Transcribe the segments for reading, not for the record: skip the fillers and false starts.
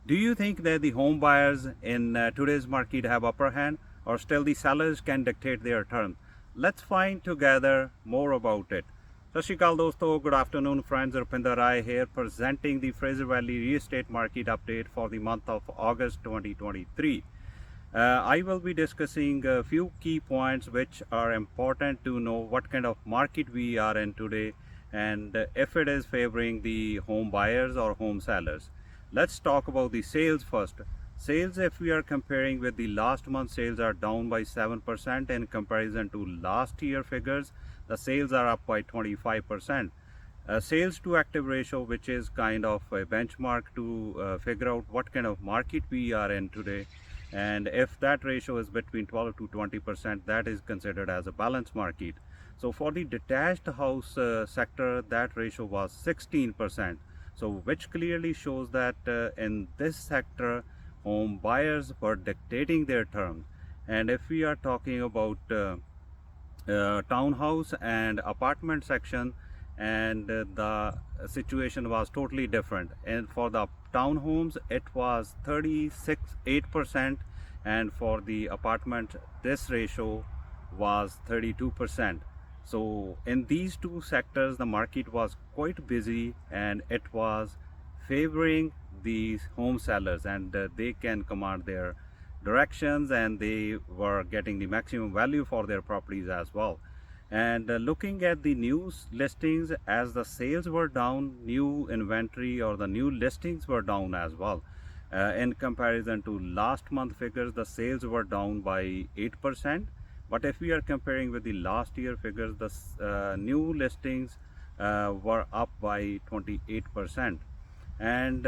Do you think that the home buyers in today's market have upper hand, or still the sellers can dictate their terms? Let's find together more about it. ਸਤਿ ਸ਼੍ਰੀ ਅਕਾਲ ਦੋਸਤੋ, good afternoon friends. Rupinder Rai here presenting the Fraservalley real estate market update for the month of August 2023. I will be discussing a few key points which are important to know what kind of market we are in today and if it is favoring the home buyers or home sellers. Let's talk about the sales first. Sales, if we are comparing with the last month, sales are down by 7% in comparison to last year figures. The sales are up by 25%. Sales to active ratio, which is kind of a benchmark to figure out what kind of market we are in today, and if that ratio is between 12 to 20%, that is considered as a balanced market. So for the detached house sector, that ratio was 16%. So which clearly shows that in this sector, home buyers were dictating their terms. And if we are talking about townhouse and apartment section, and the situation was totally different. And for the townhomes, it was 36.8%, and for the apartment, this ratio was 32%. So in these two sectors, the market was quite busy and it was favoring these home sellers, and they can command their directions and they were getting the maximum value for their properties as well. And looking at the new listings, as the sales were down, new inventory or the new listings were down as well. In comparison to last month figures, the sales were down by 8%. But if we are comparing with the last year figures, the new listings were up by 28%. And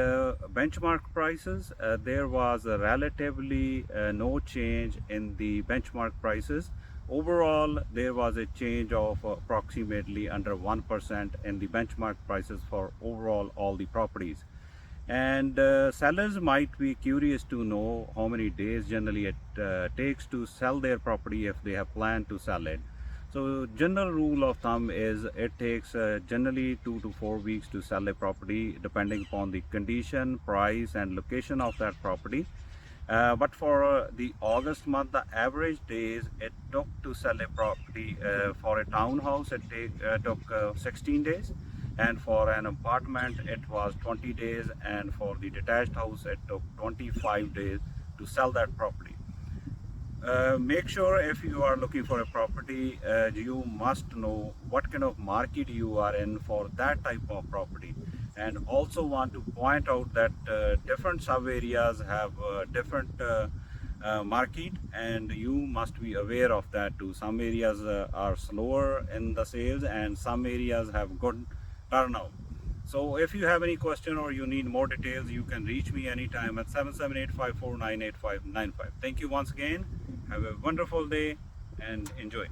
benchmark prices, there was a relatively no change in the benchmark prices. Overall, there was a change of approximately under 1% in the benchmark prices for overall all the properties. And sellers might be curious to know how many days generally it takes to sell their property if they have planned to sell it. So general rule of thumb is it takes generally 2 to 4 weeks to sell a property, depending upon the condition, price and location of that property. But for the August month, the average days it took to sell a property for a townhouse, it took 16 days. And for an apartment, it was 20 days. And for the detached house, it took 25 days to sell that property. Make sure if you are looking for a property, you must know what kind of market you are in for that type of property. And also want to point out that different sub areas have different market, and you must be aware of that too. Some areas are slower in the sales and some areas have good turnout. So if you have any question or you need more details, you can reach me anytime at 778-549-8595. Thank you once again. Have a wonderful day and enjoy.